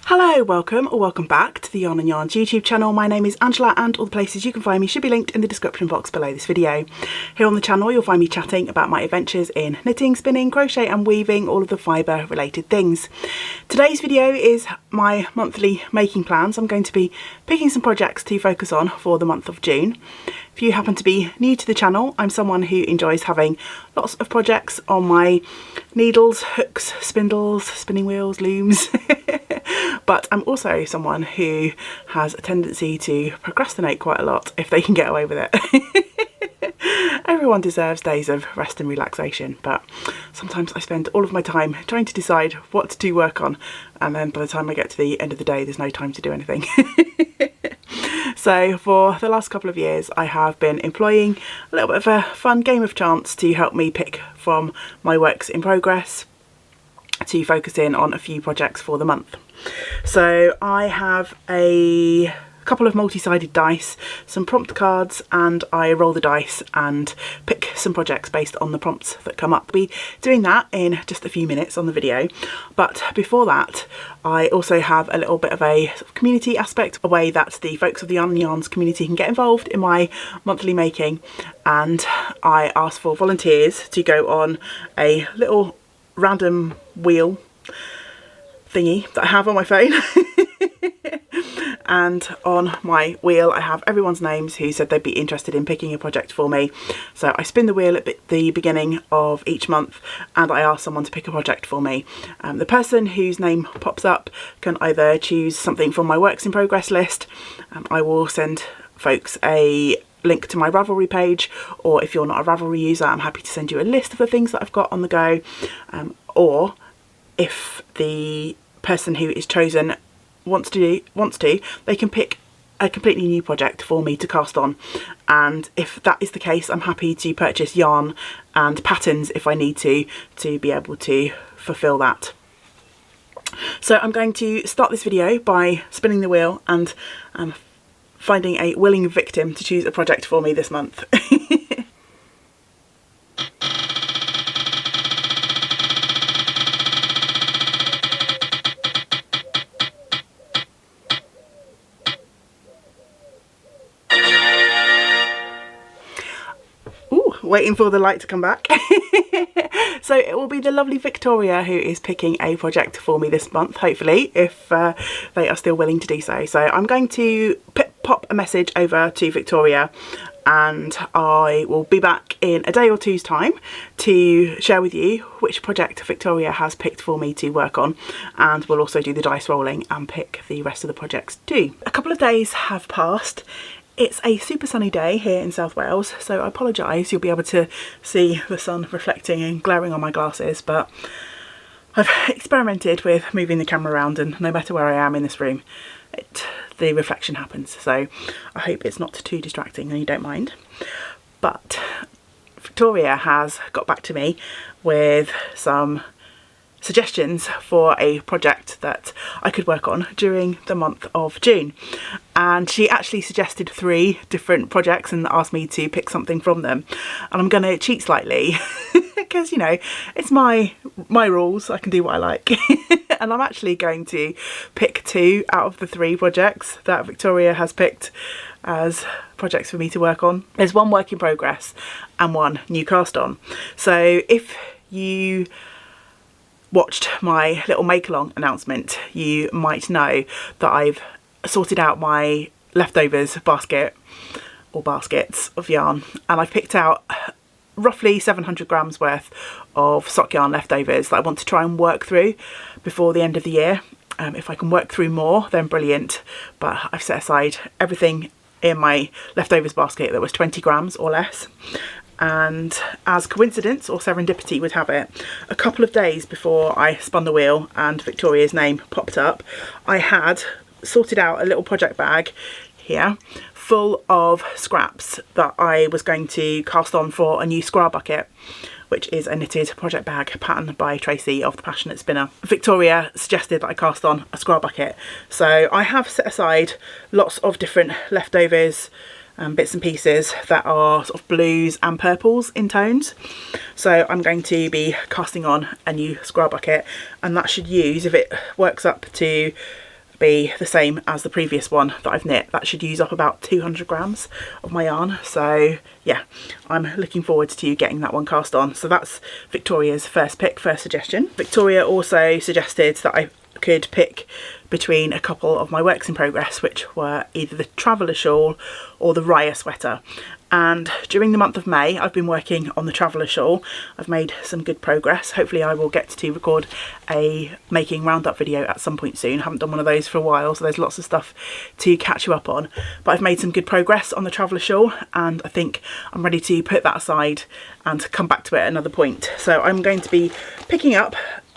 Hello, welcome or welcome back to the Yarn and Yarns YouTube channel. My name is Angela and all the places you can find me should be linked in the description box below this video. Here on the channel you'll find me chatting about my adventures in knitting, spinning, crochet and weaving, all of the fibre related things. Today's video is my monthly making plans. I'm going to be picking some projects to focus on for the month of June. If you happen to be new to the channel, I'm someone who enjoys having lots of projects on my needles, hooks, spindles, spinning wheels, looms. But I'm also someone who has a tendency to procrastinate quite a lot if they can get away with it. Everyone deserves days of rest and relaxation, but sometimes I spend all of my time trying to decide what to work on, and then by the time I get to the end of the day there's no time to do anything. So for the last couple of years I have been employing a little bit of a fun game of chance to help me pick from my works in progress to focus in on a few projects for the month. So I have a couple of multi-sided dice, some prompt cards, and I roll the dice and pick some projects based on the prompts that come up. We'll be doing that in just a few minutes on the video, but before that I also have a little bit of a sort of community aspect, a way that the folks of the Yarn and Yarns community can get involved in my monthly making, and I ask for volunteers to go on a little random wheel thingy that I have on my phone. And on my wheel I have everyone's names who said they'd be interested in picking a project for me. So I spin the wheel at the beginning of each month and I ask someone to pick a project for me. The person whose name pops up can either choose something from my works in progress list. I will send folks a link to my Ravelry page, or if you're not a Ravelry user I'm happy to send you a list of the things that I've got on the go, or if the person who is chosen wants to, they can pick a completely new project for me to cast on, and if that is the case I'm happy to purchase yarn and patterns if I need to be able to fulfill that. So I'm going to start this video by spinning the wheel and finding a willing victim to choose a project for me this month. Waiting for the light to come back. So it will be the lovely Victoria who is picking a project for me this month, hopefully, if they are still willing to do so. So I'm going to pop a message over to Victoria and I will be back in a day or two's time to share with you which project Victoria has picked for me to work on, and we'll also do the dice rolling and pick the rest of the projects too. A couple of days have passed. It's a super sunny day here in South Wales, so I apologise, you'll be able to see the sun reflecting and glaring on my glasses, but I've experimented with moving the camera around and no matter where I am in this room, the reflection happens, so I hope it's not too distracting and you don't mind. But Victoria has got back to me with some suggestions for a project that I could work on during the month of June, and she actually suggested 3 different projects and asked me to pick something from them, and I'm going to cheat slightly because, you know, it's my rules, I can do what I like. And I'm actually going to pick 2 out of the 3 projects that Victoria has picked as projects for me to work on. There's one work in progress and one new cast on. So if you watched my little make-along announcement, you might know that I've sorted out my leftovers basket, or baskets of yarn, and I've picked out roughly 700 grams worth of sock yarn leftovers that I want to try and work through before the end of the year. If I can work through more then brilliant, but I've set aside everything in my leftovers basket that was 20 grams or less. And as coincidence or serendipity would have it, a couple of days before I spun the wheel and Victoria's name popped up, I had sorted out a little project bag here full of scraps that I was going to cast on for a new scrap bucket, which is a knitted project bag patterned by Tracy of The Passionate Spinner. Victoria suggested that I cast on a scrap bucket, so I have set aside lots of different leftovers, bits and pieces that are sort of blues and purples in tones. So I'm going to be casting on a new scrap bucket, and that should use, if it works up to be the same as the previous one that I've knit. That should use up about 200 grams of my yarn. So yeah, I'm looking forward to getting that one cast on. So that's Victoria's first pick, first suggestion. Victoria also suggested that I could pick between a couple of my works in progress, which were either the Traveller shawl or the Raya sweater. And during the month of May, I've been working on the Traveller shawl. I've made some good progress. Hopefully I will get to record a making roundup video at some point soon. I haven't done one of those for a while, so there's lots of stuff to catch you up on. But I've made some good progress on the Traveller shawl, and I think I'm ready to put that aside and come back to it at another point. So I'm going to be picking up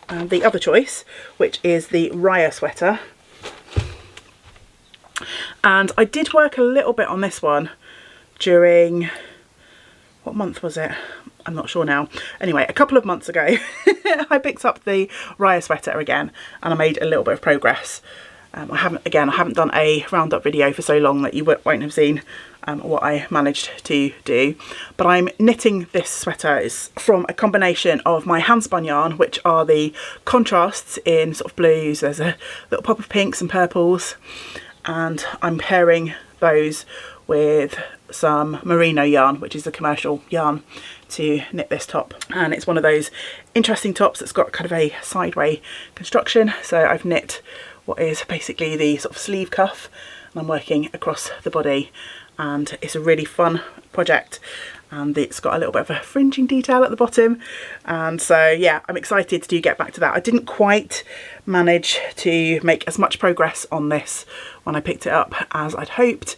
the other choice, which is the Raya sweater. And I did work a little bit on this one during, what month was it? I'm not sure now. Anyway, a couple of months ago I picked up the Raya sweater again, and I made a little bit of progress. I haven't done a roundup video for so long that you won't have seen what I managed to do. But I'm knitting this sweater is from a combination of my hand spun yarn, which are the contrasts in sort of blues. There's a little pop of pinks and purples, and I'm pairing those with some merino yarn, which is a commercial yarn, to knit this top. And it's one of those interesting tops that's got kind of a sideway construction. So I've knit what is basically the sort of sleeve cuff, and I'm working across the body, and it's a really fun project, and it's got a little bit of a fringing detail at the bottom. And so yeah, I'm excited to get back to that. I didn't quite manage to make as much progress on this when I picked it up as I'd hoped.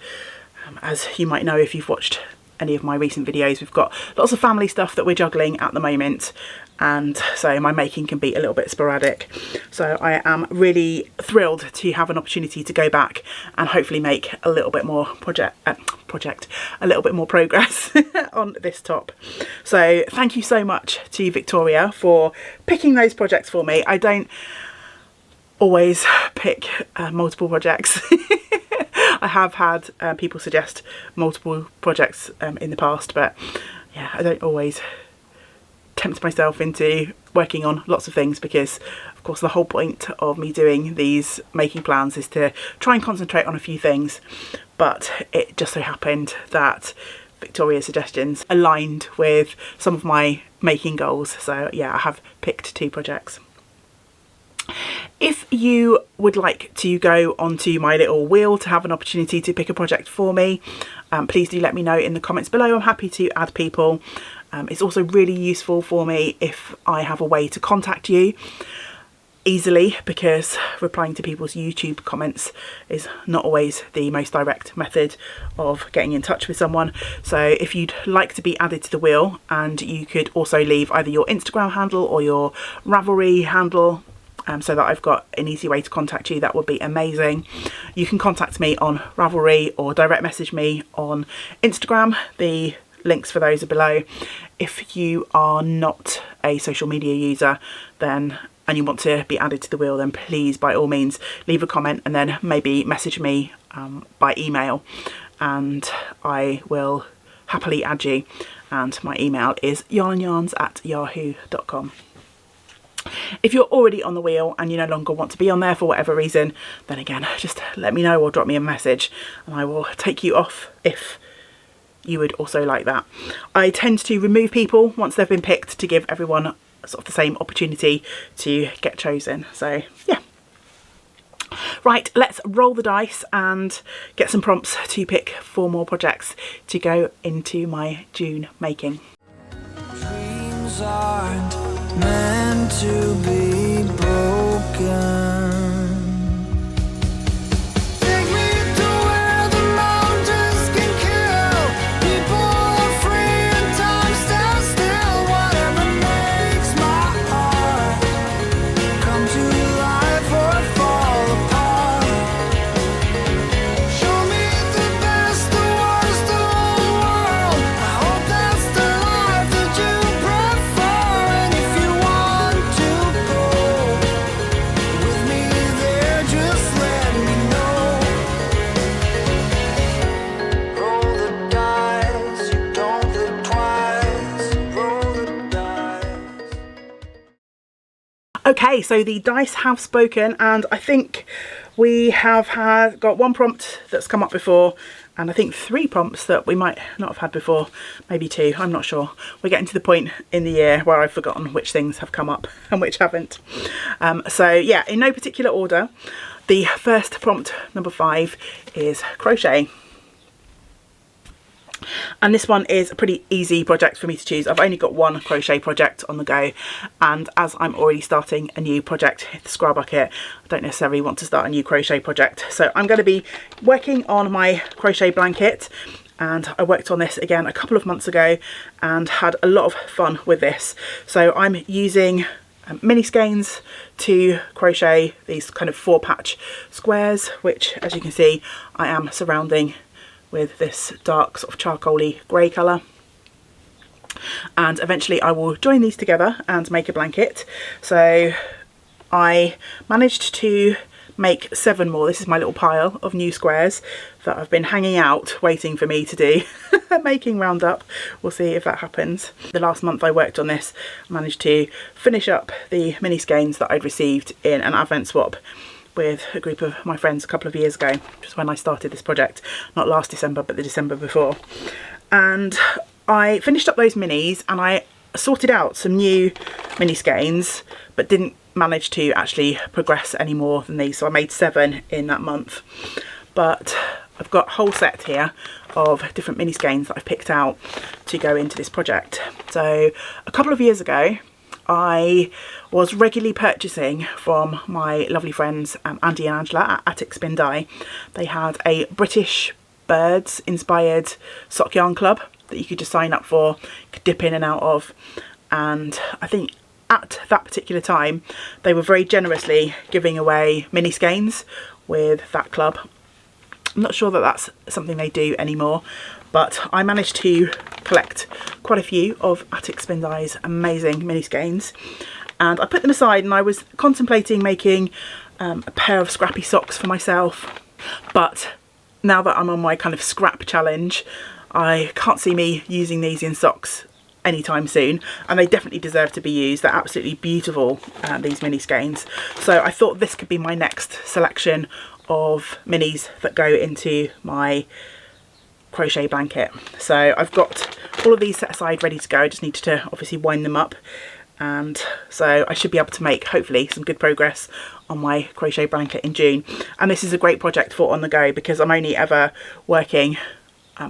As you might know if you've watched any of my recent videos, we've got lots of family stuff that we're juggling at the moment, and so my making can be a little bit sporadic. So I am really thrilled to have an opportunity to go back and hopefully make a little bit more a little bit more progress on this top. So thank you so much to Victoria for picking those projects for me. I don't always pick multiple projects. I have had people suggest multiple projects in the past, but yeah, I don't always tempt myself into working on lots of things, because of course the whole point of me doing these making plans is to try and concentrate on a few things. But it just so happened that Victoria's suggestions aligned with some of my making goals. So yeah, I have picked 2 projects. If you would like to go onto my little wheel to have an opportunity to pick a project for me, please do let me know in the comments below. I'm happy to add people. It's also really useful for me if I have a way to contact you easily, because replying to people's YouTube comments is not always the most direct method of getting in touch with someone. So if you'd like to be added to the wheel, and you could also leave either your Instagram handle or your Ravelry handle, so that I've got an easy way to contact you, that would be amazing. You can contact me on Ravelry or direct message me on Instagram. The links for those are below. If you are not a social media user and you want to be added to the wheel, then please by all means leave a comment and then maybe message me by email, and I will happily add you. And my email is yarnnyarns@yahoo.com. If you're already on the wheel and you no longer want to be on there for whatever reason, then again, just let me know or drop me a message and I will take you off if you would also like that. I tend to remove people once they've been picked to give everyone sort of the same opportunity to get chosen. So yeah. Right, let's roll the dice and get some prompts to pick 4 more projects to go into my June making. Dreams aren't meant to be broken. Take me to where the mountains can kill. People are free and time stands still. Whatever makes my heart come to life or fall apart. Show me the best, the worst of the world. I hope that's the life that you prefer. And if you want to go with me there, just let me know. Roll the dice, you don't think twice. Roll the dice. Okay, so the dice have spoken, and I think We have got one prompt that's come up before, and I think 3 prompts that we might not have had before, maybe 2, I'm not sure. We're getting to the point in the year where I've forgotten which things have come up and which haven't. So yeah, in no particular order, the first prompt, number 5, is crochet. And this one is a pretty easy project for me to choose. I've only got one crochet project on the go, and as I'm already starting a new project, the Scrap Bucket, I don't necessarily want to start a new crochet project. So I'm going to be working on my crochet blanket, and I worked on this again a couple of months ago and had a lot of fun with this. So I'm using mini skeins to crochet these kind of 4 patch squares, which as you can see I am surrounding with this dark sort of charcoaly grey colour, and eventually I will join these together and make a blanket. So I managed to make 7 more. This is my little pile of new squares that I've been hanging out waiting for me to do making roundup. We'll see if that happens. The last month I worked on this, I managed to finish up the mini skeins that I'd received in an advent swap with a group of my friends a couple of years ago, just when I started this project, not last December but the December before. And I finished up those minis and I sorted out some new mini skeins, but didn't manage to actually progress any more than these, so I made 7 in that month. But I've got a whole set here of different mini skeins that I've picked out to go into this project. So a couple of years ago I was regularly purchasing from my lovely friends Andy and Angela at Attic Spin Dye. They had a British birds inspired sock yarn club that you could just sign up for, could dip in and out of, and I think at that particular time they were very generously giving away mini skeins with that club. I'm not sure that that's something they do anymore, but I managed to collect quite a few of Attic Spin Dye's amazing mini skeins, and I put them aside and I was contemplating making a pair of scrappy socks for myself. But now that I'm on my kind of scrap challenge, I can't see me using these in socks anytime soon, and they definitely deserve to be used. They're absolutely beautiful, these mini skeins. So I thought this could be my next selection of minis that go into my crochet blanket. So I've got all of these set aside ready to go. I just need to obviously wind them up, and so I should be able to make hopefully some good progress on my crochet blanket in June. And this is a great project for on the go because I'm only ever working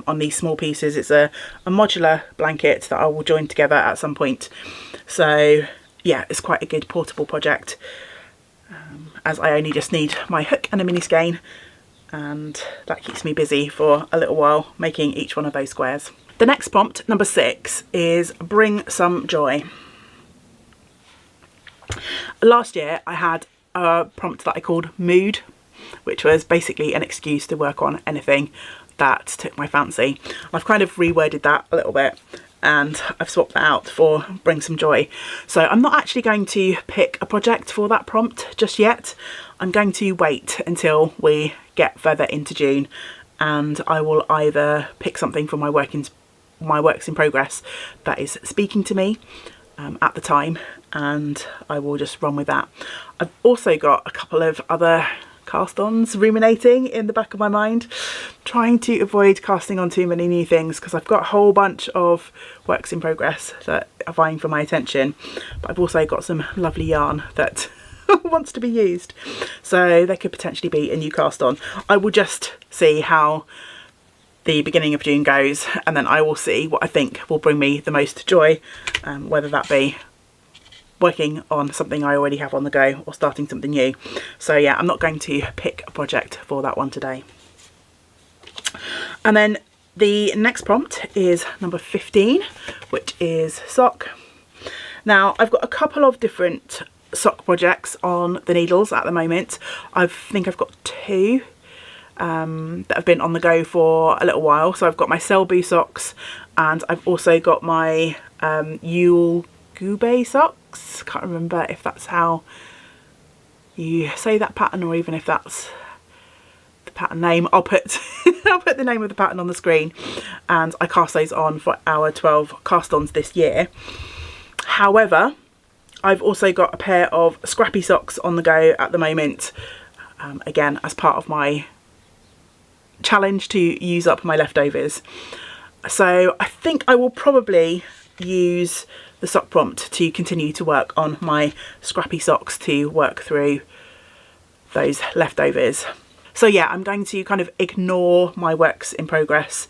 on these small pieces. It's a modular blanket that I will join together at some point. So yeah, it's quite a good portable project, as I only just need my hook and a mini skein, and that keeps me busy for a little while making each one of those squares. The next prompt, number 6, is bring some joy. Last year I had a prompt that I called mood, which was basically an excuse to work on anything that took my fancy. I've kind of reworded that a little bit and I've swapped that out for bring some joy. So I'm not actually going to pick a project for that prompt just yet. I'm going to wait until we get further into June, and I will either pick something from my works in progress that is speaking to me at the time, and I will just run with that. I've also got a couple of other cast-ons ruminating in the back of my mind, trying to avoid casting on too many new things because I've got a whole bunch of works in progress that are vying for my attention, but I've also got some lovely yarn that wants to be used, so there could potentially be a new cast-on. I will just see how the beginning of June goes, and then I will see what I think will bring me the most joy, whether that be working on something I already have on the go or starting something new. So yeah, I'm not going to pick a project for that one today. And then the next prompt is number 15, which is sock. Now I've got a couple of different sock projects on the needles at the moment. I think I've got 2 that have been on the go for a little while. So I've got my Selbu socks, and I've also got my Yule Gube socks. Can't remember if that's how you say that pattern or even if that's the pattern name. I'll put I'll put the name of the pattern on the screen, and I cast those on for our 12 cast-ons this year. However, I've also got a pair of scrappy socks on the go at the moment, again as part of my challenge to use up my leftovers. So I think I will probably use the sock prompt to continue to work on my scrappy socks to work through those leftovers. So yeah, I'm going to kind of ignore my works in progress,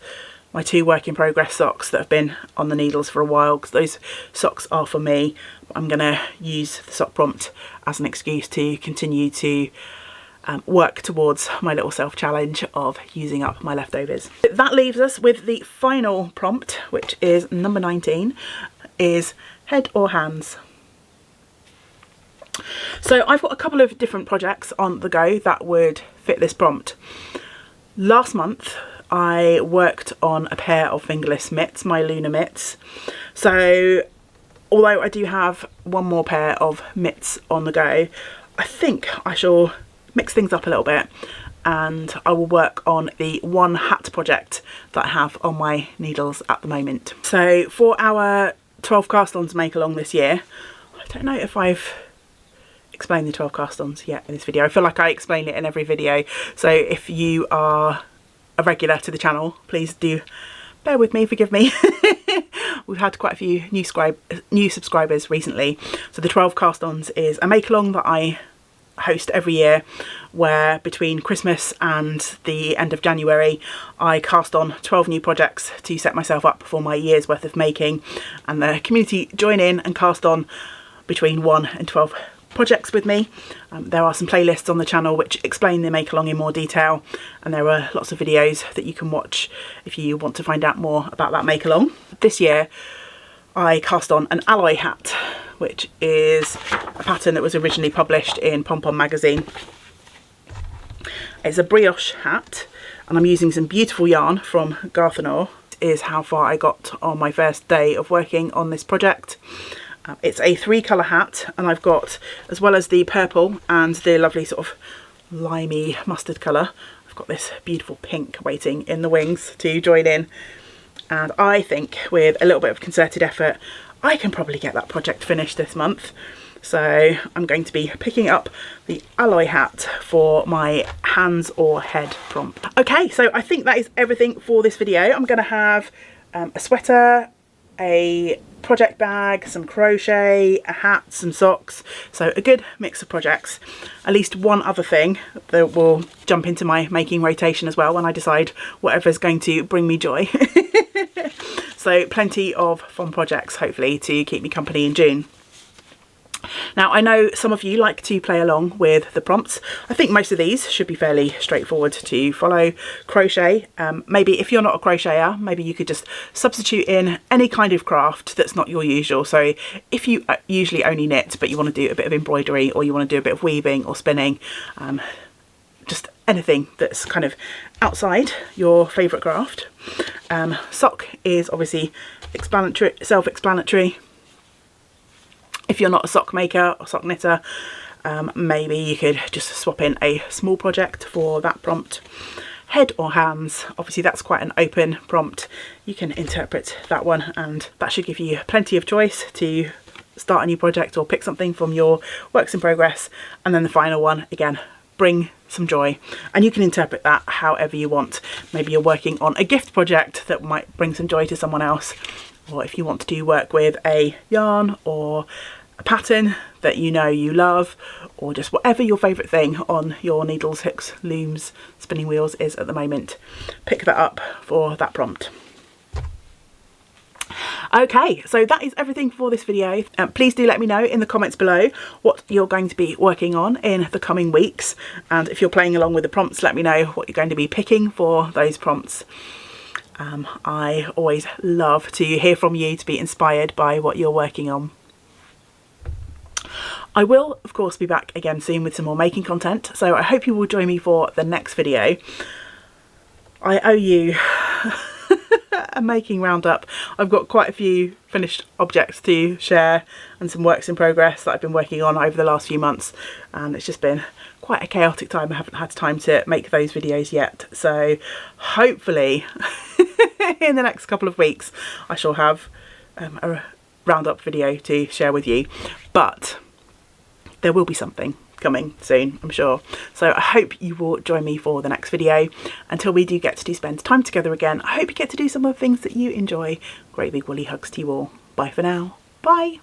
my 2 work in progress socks that have been on the needles for a while, because those socks are for me. I'm going to use the sock prompt as an excuse to continue to work towards my little self challenge of using up my leftovers. That leaves us with the final prompt, which is number 19, is head or hands. So I've got a couple of different projects on the go that would fit this prompt. Last month I worked on a pair of fingerless mitts, my lunar mitts. So although I do have one more pair of mitts on the go, I think I shall mix things up a little bit and I will work on the one hat project that I have on my needles at the moment. So for our 12 cast-ons make along this year, I don't know if I've explained the 12 cast-ons yet in this video. I feel like I explain it in every video, so if you are a regular to the channel, please do bear with me, forgive me. We've had quite a few new subscribers recently. So the 12 cast-ons is a make along that I host every year, where between Christmas and the end of January I cast on 12 new projects to set myself up for my year's worth of making, and the community join in and cast on between 1 and 12 projects with me. There are some playlists on the channel which explain the make along in more detail, and there are lots of videos that you can watch if you want to find out more about that make along. This year I cast on an alloy hat, which is a pattern that was originally published in Pom Pom magazine. It's a brioche hat and I'm using some beautiful yarn from Garthenor. This is how far I got on my first day of working on this project. It's a 3-colour hat, and I've got, as well as the purple and the lovely sort of limey mustard colour, I've got this beautiful pink waiting in the wings to join in. And I think with a little bit of concerted effort I can probably get that project finished this month. So I'm going to be picking up the alloy hat for my hands or head prompt. Okay, so I think that is everything for this video. I'm going to have a sweater, a project bag, some crochet, a hat, some socks, so a good mix of projects. At least one other thing that will jump into my making rotation as well when I decide whatever's going to bring me joy. So plenty of fun projects hopefully to keep me company in June. Now I know some of you like to play along with the prompts. I think most of these should be fairly straightforward to follow. Crochet, maybe if you're not a crocheter, maybe you could just substitute in any kind of craft that's not your usual. So if you usually only knit but you want to do a bit of embroidery, or you want to do a bit of weaving or spinning, just anything that's kind of outside your favourite craft. Sock is obviously self-explanatory. If you're not a sock maker or sock knitter, maybe you could just swap in a small project for that prompt. Head or hands, obviously that's quite an open prompt. You can interpret that one, and that should give you plenty of choice to start a new project or pick something from your works in progress. And then the final one, again, bring some joy, and you can interpret that however you want. Maybe you're working on a gift project that might bring some joy to someone else, or if you want to do work with a yarn or a pattern that you know you love, or just whatever your favourite thing on your needles, hooks, looms, spinning wheels is at the moment, pick that up for that prompt. Okay, so that is everything for this video. Please do let me know in the comments below what you're going to be working on in the coming weeks, and if you're playing along with the prompts, let me know what you're going to be picking for those prompts. I always love to hear from you, to be inspired by what you're working on. I will of course be back again soon with some more making content, so I hope you will join me for the next video. I owe you a making roundup. I've got quite a few finished objects to share and some works in progress that I've been working on over the last few months, and it's just been quite a chaotic time. I haven't had time to make those videos yet, so hopefully in the next couple of weeks I shall have a roundup video to share with you, but there will be something coming soon, I'm sure. So I hope you will join me for the next video. Until we do get to spend time together again, I hope you get to do some of the things that you enjoy. Great big woolly hugs to you all. Bye for now. Bye.